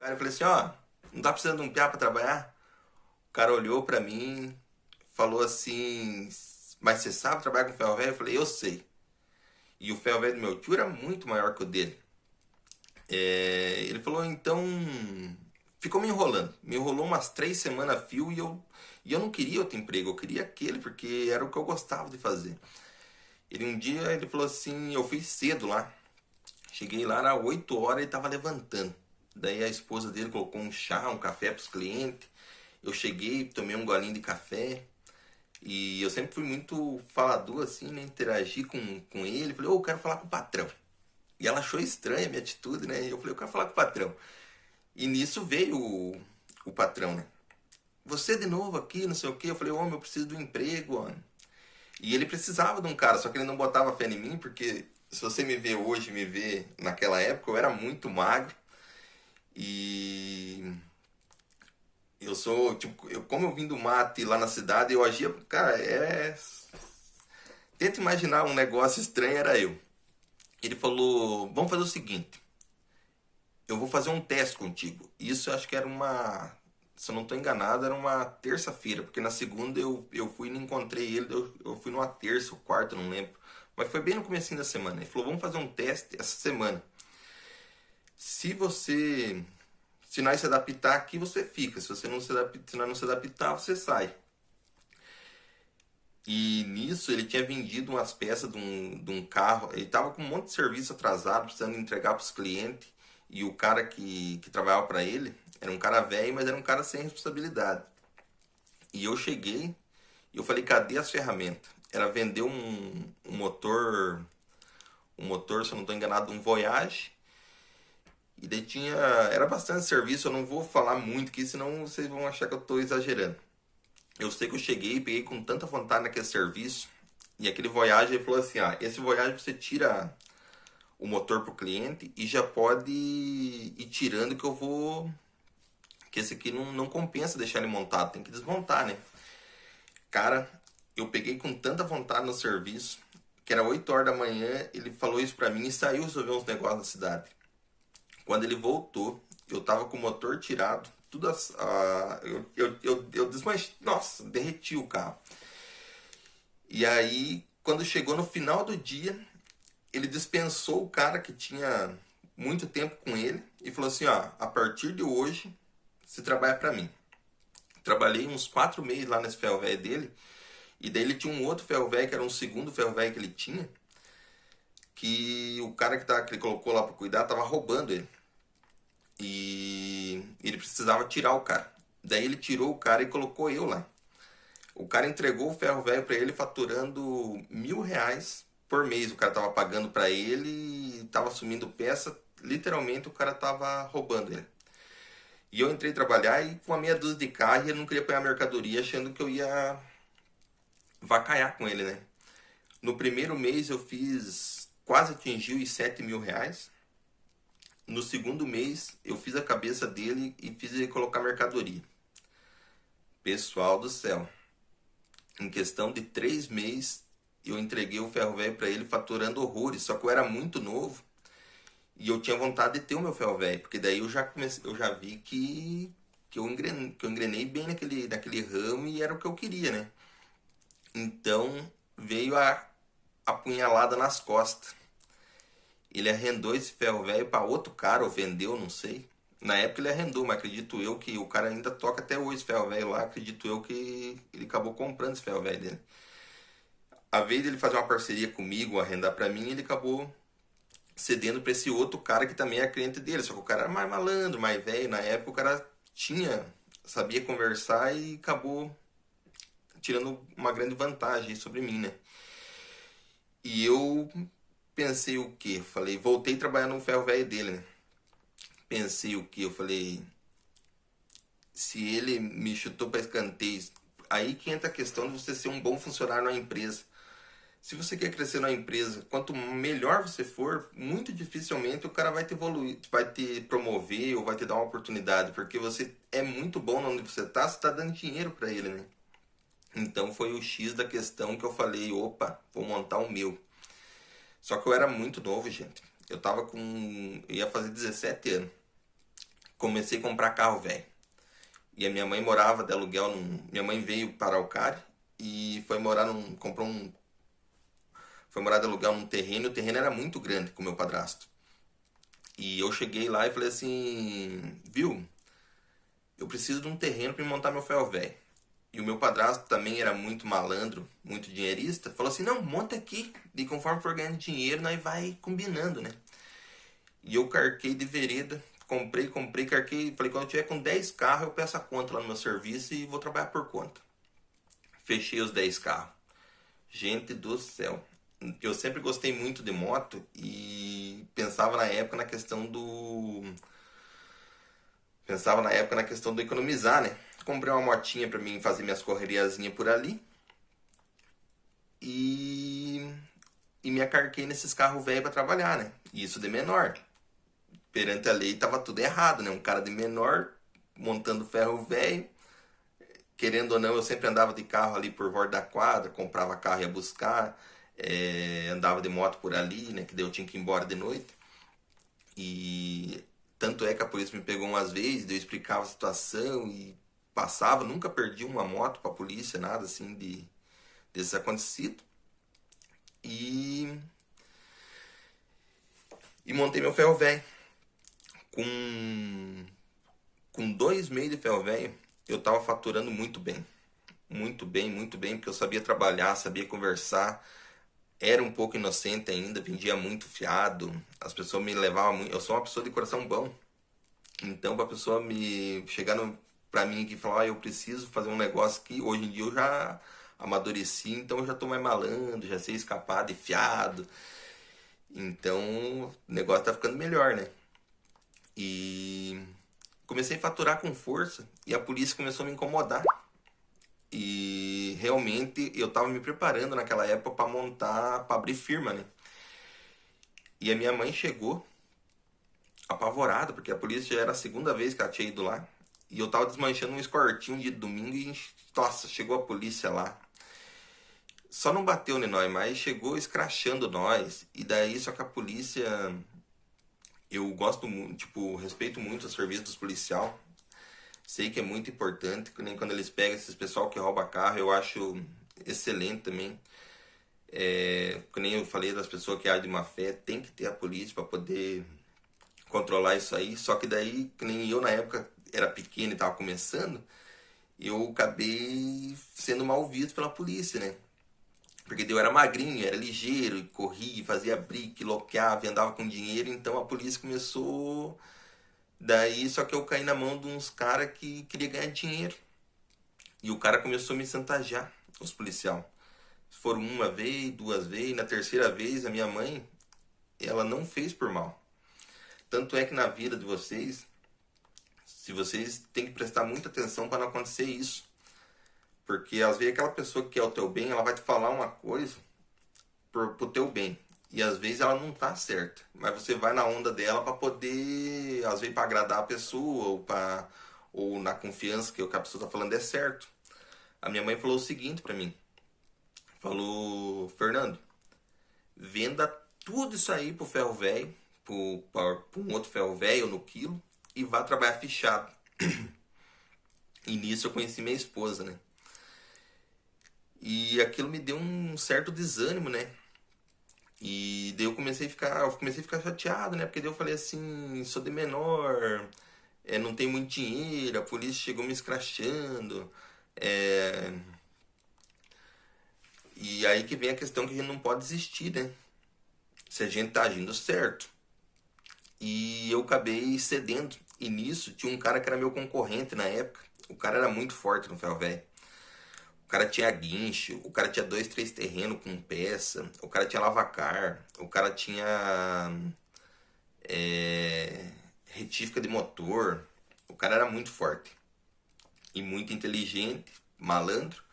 Aí eu falei assim, ó, não tá precisando de um piá pra trabalhar? O cara olhou pra mim, falou assim, mas você sabe trabalhar com ferro velho? Eu falei, eu sei. E o ferro velho do meu tio era muito maior que o dele. Ele falou, então. Ficou me enrolando. Me enrolou umas 3 semanas a fio e eu não queria outro emprego, eu queria aquele, porque era o que eu gostava de fazer. Um dia ele falou assim, eu fui cedo lá. Cheguei lá, era 8 horas e ele tava levantando. Daí a esposa dele colocou um chá, um café pros clientes. Eu cheguei, tomei um golinho de café. E eu sempre fui muito falador, assim, né? Interagi com ele. Falei, ô, eu quero falar com o patrão. E ela achou estranha a minha atitude, né? E eu falei, eu quero falar com o patrão. E nisso veio o patrão, né? Você de novo aqui, não sei o quê. Eu falei, homem, eu preciso de um emprego, homem. E ele precisava de um cara, só que ele não botava fé em mim, porque se você me vê hoje, me vê naquela época, eu era muito magro. E eu sou, tipo, como eu vim do mato e lá na cidade, eu agia, cara, Tenta imaginar um negócio estranho, era eu. Ele falou, vamos fazer o seguinte, eu vou fazer um teste contigo. Isso eu acho que era se eu não estou enganado, era uma terça-feira, porque na segunda eu fui e não encontrei ele, eu fui numa terça ou quarta, não lembro. Mas foi bem no comecinho da semana. Ele falou, vamos fazer um teste essa semana. Se você, se nós se adaptar aqui, você fica. Se você não se adaptar, se nós não se adaptar, você sai. E nisso ele tinha vendido umas peças de um carro. Ele estava com um monte de serviço atrasado, precisando entregar para os clientes. E o cara que trabalhava para ele era um cara velho, mas era um cara sem responsabilidade. E eu cheguei e eu falei, cadê as ferramentas? Era vender um motor, se eu não estou enganado, um Voyage. E daí tinha. Era bastante serviço, eu não vou falar muito aqui, senão vocês vão achar que eu estou exagerando. Eu sei que eu cheguei e peguei com tanta vontade naquele serviço. E aquele Voyage, ele falou assim, ah, esse Voyage você tira o motor pro cliente e já pode ir tirando que eu vou... Que esse aqui não compensa deixar ele montado, tem que desmontar, né? Cara, eu peguei com tanta vontade no serviço, que era 8 horas da manhã, ele falou isso pra mim e saiu resolver uns negócios na cidade. Quando ele voltou, eu tava com o motor tirado, tudo eu desmanchei, nossa, derreti o carro. E aí, quando chegou no final do dia, ele dispensou o cara que tinha muito tempo com ele e falou assim, ó, a partir de hoje, você trabalha pra mim. Trabalhei uns 4 meses lá nesse ferro velho dele, e daí ele tinha um outro ferro velho, que era um segundo ferro velho que ele tinha, que o cara que ele colocou lá pra cuidar tava roubando ele. E ele precisava tirar o cara. Daí ele tirou o cara e colocou eu lá. O cara entregou o ferro velho pra ele faturando R$ 1.000 por mês. O cara tava pagando pra ele e tava assumindo peça. Literalmente o cara tava roubando ele. E eu entrei trabalhar e com uma meia dúzia de carro e eu não queria pegar mercadoria achando que eu ia vacaiar com ele, né? No primeiro mês eu fiz, quase atingi os R$ 7.000. No segundo mês eu fiz a cabeça dele e fiz ele colocar mercadoria. Pessoal do céu, em questão de 3 meses eu entreguei o ferro velho para ele faturando horrores. Só que eu era muito novo e eu tinha vontade de ter o meu ferro velho, porque daí eu já vi que eu engrenei bem naquele ramo e era o que eu queria, né? Então veio a apunhalada nas costas. Ele arrendou esse ferro velho para outro cara, ou vendeu, não sei. Na época ele arrendou, mas acredito eu que o cara ainda toca até hoje esse ferro velho lá. Acredito eu que ele acabou comprando esse ferro velho dele. A vez dele fazer uma parceria comigo, arrendar para mim, ele acabou cedendo para esse outro cara que também é cliente dele. Só que o cara era mais malandro, mais velho. Na época o cara sabia conversar e acabou tirando uma grande vantagem sobre mim, né? E eu pensei o quê? Falei, voltei a trabalhar no ferro velho dele, né? Pensei o quê? Eu falei, se ele me chutou para escanteio, aí que entra a questão de você ser um bom funcionário na empresa. Se você quer crescer na empresa, quanto melhor você for, muito dificilmente o cara vai te evoluir, vai te promover ou vai te dar uma oportunidade, porque você é muito bom onde você está dando dinheiro para ele, né? Então foi o X da questão que eu falei, opa, vou montar o meu. Só que eu era muito novo, gente. Eu tava com. Eu ia fazer 17 anos. Comecei a comprar carro velho. E a minha mãe morava de aluguel minha mãe veio para o Cari e foi morar foi morar de aluguel num terreno, e o terreno era muito grande com o meu padrasto. E eu cheguei lá e falei assim, viu? Eu preciso de um terreno para montar meu ferro velho. E o meu padrasto também era muito malandro, muito dinheirista. Falou assim, não, monta aqui. E conforme for ganhando dinheiro, nós vai combinando, né? E eu carquei de vereda. Comprei, carquei. Falei, quando eu tiver com 10 carros, eu peço a conta lá no meu serviço e vou trabalhar por conta. Fechei os 10 carros. Gente do céu. Eu sempre gostei muito de moto e pensava na época na questão do economizar, né? Comprei uma motinha pra mim fazer minhas correriazinhas por ali e me acarquei nesses carros velhos pra trabalhar, né? Isso de menor. Perante a lei tava tudo errado, né? Um cara de menor montando ferro velho, querendo ou não, eu sempre andava de carro ali por volta da quadra, comprava carro e ia buscar, andava de moto por ali, né? Que daí eu tinha que ir embora de noite. E tanto é que a polícia me pegou umas vezes, daí eu explicava a situação e passava, nunca perdi uma moto pra polícia, nada assim desses acontecido. E, montei meu ferro velho. Com, 2 meses de ferro velho, eu tava faturando muito bem. Muito bem, muito bem, porque eu sabia trabalhar, sabia conversar. Era um pouco inocente ainda, vendia muito fiado. As pessoas me levavam muito. Eu sou uma pessoa de coração bom. Então, pra pessoa me chegar pra mim e falar, eu preciso fazer um negócio que hoje em dia eu já amadureci, então eu já tô mais malandro, já sei escapar de fiado. Então, o negócio tá ficando melhor, né? E comecei a faturar com força e a polícia começou a me incomodar. E realmente eu tava me preparando naquela época pra montar, pra abrir firma, né? E a minha mãe chegou apavorada, porque a polícia já era a segunda vez que ela tinha ido lá. E eu tava desmanchando um escortinho de domingo e, nossa, chegou a polícia lá. Só não bateu em nós, mas chegou escrachando nós. E daí, só que a polícia, eu gosto muito, tipo, respeito muito o serviço dos policial. Sei que é muito importante, que nem quando eles pegam esses pessoal que rouba carro, eu acho excelente também. Que nem eu falei das pessoas que agem de má fé, tem que ter a polícia para poder controlar isso aí. Só que daí, que nem eu na época era pequeno e tava começando, eu acabei sendo mal visto pela polícia, né? Porque eu era magrinho, era ligeiro, e corria, fazia brique, loqueava, e andava com dinheiro, então a polícia começou. Daí só que eu caí na mão de uns caras que queria ganhar dinheiro. E o cara começou a me chantagear, os policial. Foram uma vez, duas vezes, na terceira vez a minha mãe, ela não fez por mal. Tanto é que na vida de vocês, se vocês têm que prestar muita atenção para não acontecer isso. Porque às vezes aquela pessoa que quer o teu bem, ela vai te falar uma coisa pro teu bem. E às vezes ela não tá certa. Mas você vai na onda dela para poder, às vezes para agradar a pessoa ou na confiança que o que a pessoa tá falando é certo. A minha mãe falou o seguinte para mim. Falou, Fernando, venda tudo isso aí pro ferro velho, pro um outro ferro velho no quilo e vá trabalhar fichado. E nisso eu conheci minha esposa, né? E aquilo me deu um certo desânimo, né? E daí eu comecei a ficar chateado, né? Porque daí eu falei assim, sou de menor, não tenho muito dinheiro, a polícia chegou me escrachando. é, E aí que vem a questão que a gente não pode desistir, né? Se a gente tá agindo certo. E eu acabei cedendo. E nisso tinha um cara que era meu concorrente na época. O cara era muito forte no ferro velho. O cara tinha guincho, o cara tinha 2, 3 terrenos com peça, o cara tinha lavacar, o cara tinha retífica de motor. O cara era muito forte e muito inteligente, malandro.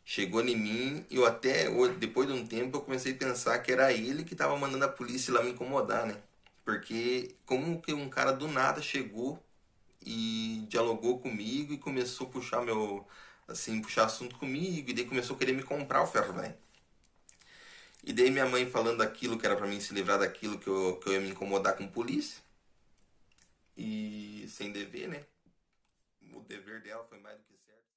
Chegou em mim e eu até, depois de um tempo, eu comecei a pensar que era ele que estava mandando a polícia ir lá me incomodar, né? Porque como que um cara do nada chegou e dialogou comigo e começou a puxar puxar assunto comigo, e daí começou a querer me comprar o ferro velho. E daí minha mãe falando aquilo que era pra mim se livrar daquilo que eu ia me incomodar com polícia. e sem dever, né? O dever dela foi mais do que certo.